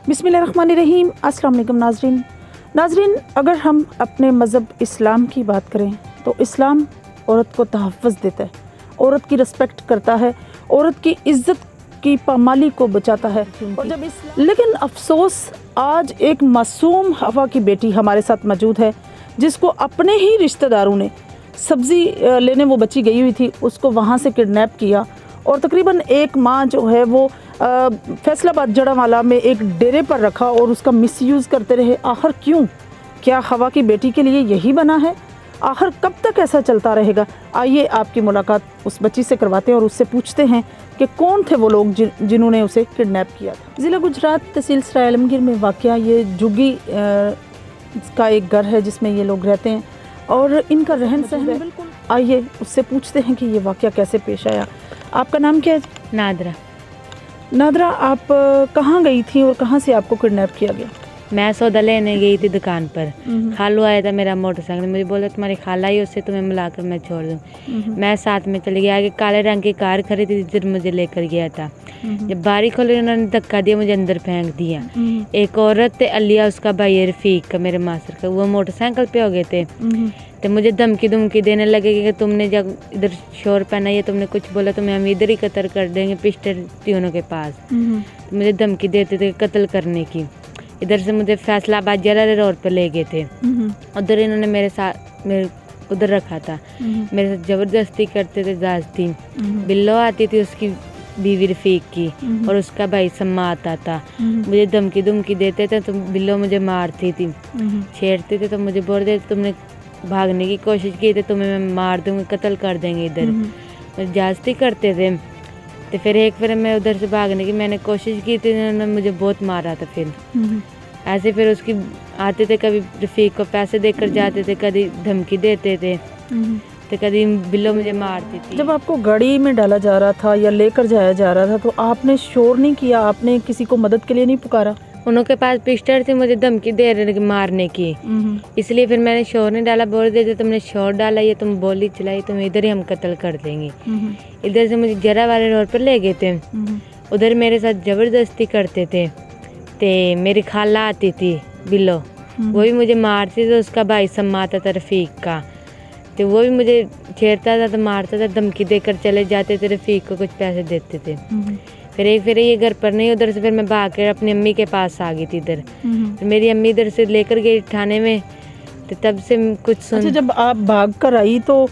बिस्मिल्लाहिर्रहमानिर्रहीम। अस्सलाम वालेकुम नाज़रीन, अगर हम अपने मज़हब इस्लाम की बात करें तो इस्लाम औरत को तहफ़्फ़ुज़ देता है, औरत की रिस्पेक्ट करता है, औरत की इज़्ज़त की पामाली को बचाता है। और लेकिन अफसोस आज एक मासूम हवा की बेटी हमारे साथ मौजूद है, जिसको अपने ही रिश्तेदारों ने सब्ज़ी लेने वो बच्ची गई हुई थी, उसको वहाँ से किडनैप किया और तकरीबन एक माह जो है वो फैसलाबाद जड़ावाला में एक डेरे पर रखा और उसका मिसयूज़ करते रहे। आखिर क्यों? क्या हवा की बेटी के लिए यही बना है? आखिर कब तक ऐसा चलता रहेगा? आइए आपकी मुलाकात उस बच्ची से करवाते हैं और उससे पूछते हैं कि कौन थे वो लोग जिन्होंने उसे किडनैप किया था। ज़िला गुजरात तहसील सराय आलमगीर में वाक़या ये जुगी का एक घर है जिसमें ये लोग रहते हैं और इनका रहन सहन है। आइए उससे पूछते हैं कि ये वाक़या कैसे पेश आया। आपका नाम क्या है? नादरा, आप कहाँ गई थी और कहाँ से आपको किडनैप किया गया? मैं सौदा लेने गई थी दुकान पर। खालू आया था मेरा मोटरसाइकिल, मुझे बोला तुम्हारी खाला ही, उससे तुम्हें मिलाकर मैं छोड़ दूँ। मैं साथ में चली गई। आगे काले रंग की कार खड़ी थी जिधर मुझे लेकर गया था। जब बारी खोली उन्होंने धक्का दिया, मुझे अंदर फेंक दिया। एक औरत थे अलिया, उसका भाई रफीक का, मेरे मास्टर का, वो मोटरसाइकिल पे हो गए थे। तो मुझे धमकी देने लगे कि तुमने जब इधर शोर पहना है, तुमने कुछ बोला तो हम इधर ही कत्ल कर देंगे, पिस्टल तीनों के पास। तो मुझे धमकी देते थे कत्ल करने की। इधर से मुझे फैसलाबाद जला रोड पर ले गए थे। उधर इन्होंने मेरे उधर रखा था, मेरे साथ जबरदस्ती करते थे। जाती बिल्लो आती थी उसकी बीवी रफीक की और उसका भाई सम्मा आता था। मुझे धमकी देते थे तो बिल्लो मुझे मारती थी, छेड़ते थे। तो मुझे बोल देते तुमने भागने की कोशिश की थी, तुम्हें मैं मार दूंगी, कत्ल कर देंगे। इधर मुझे जास्ती करते थे। तो फिर मैं उधर से भागने की मैंने कोशिश की थी, उन्होंने मुझे बहुत मारा था। फिर ऐसे फिर उसकी आते थे, कभी रफीक को पैसे देकर जाते थे, कभी धमकी देते थे, तो कभी बिल्लो मुझे मारती थी। जब आपको गाड़ी में डाला जा रहा था या लेकर जाया जा रहा था तो आपने शोर नहीं किया? आपने किसी को मदद के लिए नहीं पुकारा? उनके पास पिस्टल थी, मुझे धमकी दे रहे मारने की, इसलिए फिर मैंने शोर नहीं डाला। बोल देते तुमने शोर डाला, ये तुम गोली चलाई, तुम इधर ही हम कत्ल कर देंगे। इधर से मुझे जरा वाले रोड पर ले गए थे। उधर मेरे साथ जबरदस्ती करते थे। ते मेरी खाला आती थी बिल्लो, वो भी मुझे मारती थी। उसका भाई सम्मा आता था रफीक का, तो वो भी मुझे छेड़ता था, तो मारता था। धमकी देकर चले जाते थे, रफीक को कुछ पैसे देते थे। फिर ये घर पर नहीं, उधर से फिर मैं भाग कर अपनी अम्मी के पास आ गई थी। इधर तो मेरी अम्मी इधर से लेकर गई थाने में, तो तब से कुछ सुन। अच्छा, जब आप भाग कर आई तो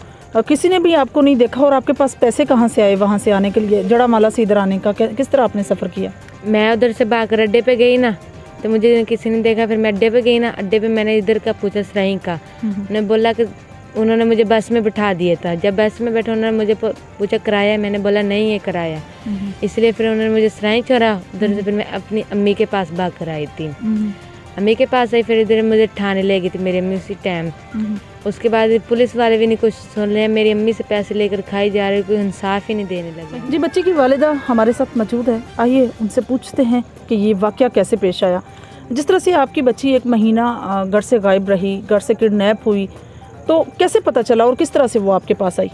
किसी ने भी आपको नहीं देखा? और आपके पास पैसे कहाँ से आए वहाँ से आने के लिए, जड़ामाला से इधर आने का? किस तरह आपने सफ़र किया? मैं उधर से भाग कर अड्डे पे गई ना, तो मुझे किसी ने देखा। फिर मैं अड्डे पे गई ना, अड्डे पे मैंने इधर का पूछा सराई का। उन्होंने बोला कि उन्होंने मुझे बस में बिठा दिया था। जब बस में बैठा उन्होंने मुझे पूछा किराया, मैंने बोला नहीं है किराया। इसलिए फिर उन्होंने मुझे सराई छोड़ा। उधर से फिर मैं अपनी अम्मी के पास भाग कर आई थी। अम्मी के पास आई, फिर इधर मुझे ठाणे ले गई थी मेरी अम्मी उसी टाइम। उसके बाद पुलिस वाले भी नहीं कुछ सुन रहे, मेरी अम्मी से पैसे लेकर खाई जा रहे, कोई इंसाफ ही नहीं देने लगे। जी, बच्ची की वालिदा हमारे साथ मौजूद है, आइए उनसे पूछते हैं कि ये वाक़या कैसे पेश आया। जिस तरह से आपकी बच्ची एक महीना घर से गायब रही, घर से किडनैप हुई, तो कैसे पता चला और किस तरह से वो आपके पास आई?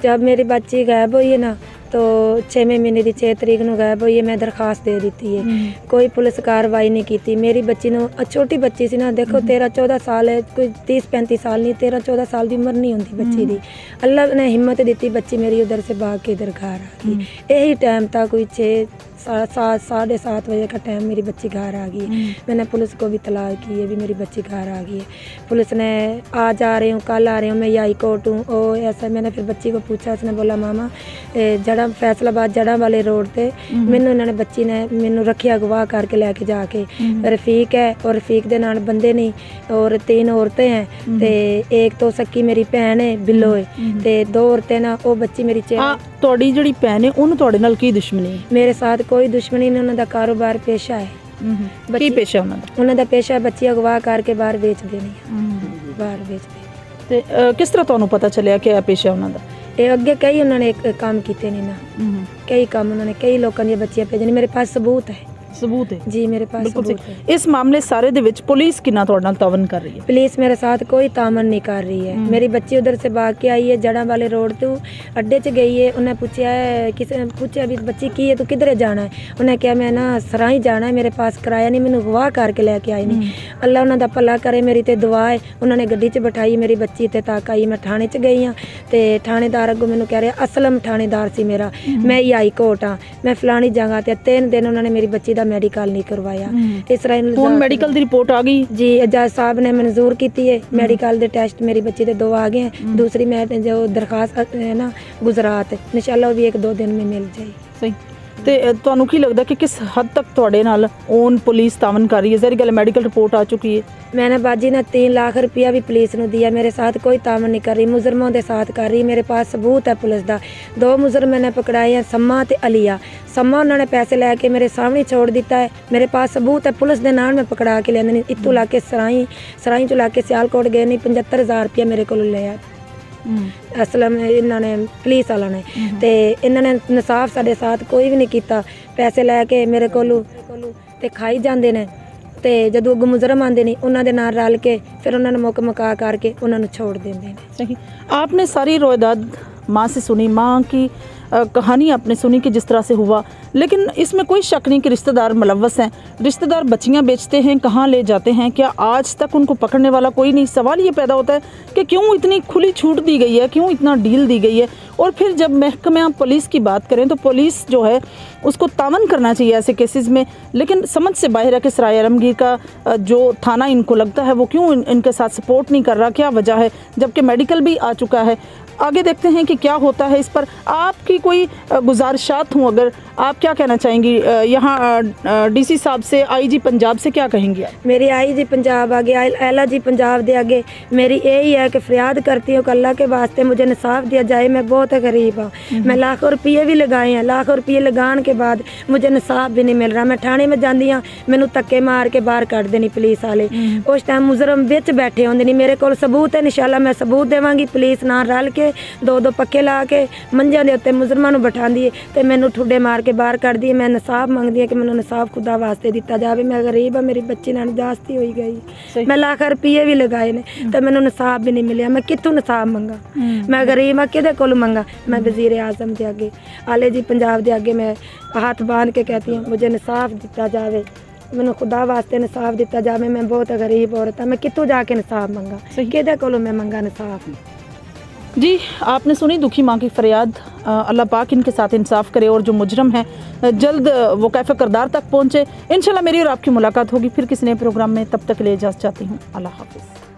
जब मेरी बच्ची गायब हुई है ना, तो 6वें महीने की 6 तरीक को गायब हुई है। मैं दरखास्त दे दी थी, कोई पुलिस कार्रवाई नहीं की थी। मेरी बच्ची ने, छोटी बच्ची सी ना, देखो 13-14 साल है, कोई 30-35 साल नहीं, 13-14 साल की उम्र नहीं होती बच्ची की। अल्लाह ने हिम्मत दी थी, बच्ची मेरी उधर से भाग के इधर घर आ गई। यही टाइम था, कोई 6-7 7:30 बजे का टाइम, मेरी बच्ची घर आ गई। मैंने पुलिस को भी तलाक की है, भी मेरी बच्ची घर आ गई है। पुलिस ने आज आ रही हूँ, कल आ रही हूँ, मैं हाई कोर्ट हूँ और ऐसा। मैंने फिर बच्ची को पूछा, उसने बोला मामा जड़ा फैसलाबाद जड़ा वाले रोड थे, मैनू इन्होंने बच्ची ने मैनू रखिया गवाह करके लैके जाके। रफीक है और रफीक दे नाल बंदे नहीं और 3 औरतें हैं, ते एक तो सक्की मेरी भैन है बिल्लो है, ते 2 औरतें ना, वो बच्ची मेरी ਤੁਹਾਡੀ ਜਿਹੜੀ ਭੈਣ ਹੈ ਉਹਨੂੰ ਤੁਹਾਡੇ ਨਾਲ ਕੀ ਦੁਸ਼ਮਣੀ ਹੈ? मेरे साथ कोई दुश्मनी नहीं, उन्होंने कारोबार पेशा है। ਕੀ पेशा ਉਹਨਾਂ ਦਾ? ਉਹਨਾਂ ਦਾ पेशा ਬੱਚੀ ਅਗਵਾ ਕਰਕੇ ਬਾਹਰ ਵੇਚ ਦੇਣੀ, ਬਾਹਰ ਵੇਚ ਦੇ। ਤੇ ਕਿਸ ਤਰ੍ਹਾਂ ਤੁਹਾਨੂੰ ਪਤਾ ਚੱਲਿਆ ਕਿ ਇਹ पेशा ਉਹਨਾਂ ਦਾ? ਇਹ ਅੱਗੇ ਕਈ ਉਹਨਾਂ ਨੇ ਕੰਮ ਕੀਤੇ ਨੇ ਨਾ, ਕਈ ਕੰਮ ਉਹਨਾਂ ਨੇ, ਕਈ ਲੋਕਾਂ ਦੀਆਂ ਬੱਚੀਆਂ ਭੇਜਣੀ, ਮੇਰੇ ਪਾਸ ਸਬੂਤ ਹੈ। सबूत है जी मेरे पास बिल्कुल सबूत सही। है। इस मामले सारे ਦੇ ਵਿੱਚ ਪੁਲਿਸ ਕਿੰਨਾ ਤੁਹਾਡੇ ਨਾਲ ਤਾਵਨ ਕਰ ਰਹੀ ਹੈ? पुलिस मेरे साथ कोई तामन नहीं कर रही है। मेरी बच्ची उधर से भाग के आई है, जड़ा वाले रोड तो अड्डे च गई है। उन्हें पूछा है, किसी ने पूछा भी बच्ची की है, तू किधर जाना है? उन्हें क्या मैं ना सराही जाना है, मेरे पास किराया नहीं, मैंने गवाह करके लेके आई नहीं। अल्लाह उन्हों दा भला करे, मेरी ते दुआ है। उन्होंने गड्डी च बिठाई मेरी बच्ची ते तक आई। मैं थाने च गई हाँ तो थानेदार अगों मैंने कह रहा असलम थानेदार सी मेरा, मैं ही हाई कोर्ट हाँ, मैं फलानी जगह ते 3 दिन उन्होंने मेरी बच्ची का मैडिकल नहीं करवाया। इस तरह ਹੁਣ ਮੈਡੀਕਲ ਦੀ ਰਿਪੋर्ट ਆ ਗਈ? जी जज साहब ने मंजूर की है मेडिकल दे टेस्ट, मेरी बच्ची के 2 आ गए हैं। दूसरी मैं जो दरखास्त है ना गुजरात, इंशाल्लाह वो भी 1-2 दिन में मिल जाएगी। ਸਹੀ। ਤੇ ਤੁਹਾਨੂੰ ਕੀ ਲੱਗਦਾ ਕਿ ਕਿਸ ਹੱਦ ਤੱਕ ਤੁਹਾਡੇ ਨਾਲ ਔਨ ਪੁਲਿਸ ਤਾਵਨ ਕਰ ਰਹੀ ਹੈ? ਜ਼ਹਿਰੀ ਗੱਲ ਮੈਡੀਕਲ ਰਿਪੋर्ट आ चुकी है। मैंने बाजी ने 3 लाख रुपया भी पुलिस ने दिया, मेरे साथ कोई तामन नहीं कर रही, मुजरमों के साथ कर रही। मेरे पास सबूत है पुलिस का। 2 मुजरम मैंने पकड़ाए हैं, सम्मा ते अलिया। सम्मा उन्होंने पैसे लैके मेरे सामने छोड़ दिता है, मेरे पास सबूत है। पुलिस के नाल मैं पकड़ा के लेंदे नहीं, इत्थों ला के सराई चो ला के सियालकोट गए नहीं, 75,000 रुपया मेरे को लिया असलम इन्होंने पुलिस वालों ने। तो इन्होंने इंसाफ साढ़े साथ कोई भी नहीं किया, पैसे लैके मेरे को खाई जाते हैं। तो जदों अगों मुजरम आते नहीं, उन्होंने नाल रल के फिर उन्होंने मुक मुका करके उन्होंने छोड़ देंगे हैं। सही। आपने सारी रोयदाद माँ से सुनी, माँ की कहानी आपने सुनी कि जिस तरह से हुआ, लेकिन इसमें कोई शक नहीं कि रिश्तेदार मुलव्वस हैं। रिश्तेदार बच्चियां बेचते हैं, कहाँ ले जाते हैं, क्या आज तक उनको पकड़ने वाला कोई नहीं? सवाल ये पैदा होता है कि क्यों इतनी खुली छूट दी गई है, क्यों इतना डील दी गई है? और फिर जब महकमा पुलिस की बात करें तो पुलिस जो है उसको तामन करना चाहिए ऐसे केसेस में, लेकिन समझ से बाहर है कि सराय आलमगीर का जो थाना इनको लगता है वो क्यों इनके साथ सपोर्ट नहीं कर रहा, क्या वजह है? जबकि मेडिकल भी आ चुका है। आगे देखते हैं कि क्या होता है। इस पर आपकी कोई गुजारिशात हूँ, अगर आप क्या कहना चाहेंगी यहाँ डीसी साहब से, आईजी पंजाब से क्या कहेंगी आप? मेरी आईजी पंजाब आगे, LIG पंजाब दे आगे मेरी यही है कि फरियाद करती हूँ कि अल्लाह के वास्ते मुझे इंसाफ दिया जाए। मैं बहुत गरीब हाँ, मैं लाखों रुपये भी लगाए हैं, लाखों रुपये लगाने के बाद मुझे इंसाफ भी नहीं मिल रहा। मैं थाने में जाती हाँ, मैनू धक्के मार के बाहर कट देनी पुलिस वाले। उस टाइम मुजरम बिच बैठे होंगे नहीं, मेरे को सबूत है, इंशाल्लाह मैं सबूत देवांगी। पुलिस नाल रल के 2-2 पक्के ला के मंजियां दे उत्ते मुजरमां नूं बिठांदी है ते मैनू ठुड्डे मार के बाहर कढ़दी है। मैं इंसाफ मंगदी है कि मैनू इंसाफ खुदा वास्ते दिता जाए। मैं गरीब हाँ, मेरी बच्ची नाल जास्ती होई गई, मैं लाख रुपये भी लगाए ने ते मैनू इंसाफ भी नहीं मिलिया। मैं कित्थों इंसाफ मंगा? मैं गरीब हाँ, किहदे कोल मंगा? मैं वज़ीर आज़म के आगे, LIG पंजाब के आगे मैं हाथ बांध के कहती हूँ मुझे इंसाफ दिता जाए, मैनू खुदा वास्ते इंसाफ दिता जाए। मैं बहुत गरीब औरत हाँ, मैं कित्थों जाके इंसाफ मंगा? किहदे कोलों मैं मंगा इंसाफ? जी, आपने सुनी दुखी माँ की फरियाद। अल्लाह पाक इनके साथ इंसाफ करे और जो मुजरम है जल्द वो कैफ़े करदार तक पहुँचे। इंशाल्लाह मेरी और आपकी मुलाकात होगी फिर किसी नए प्रोग्राम में। तब तक के लिए इजाज़त चाहती हूँ। अल्लाह हाफ़िज़।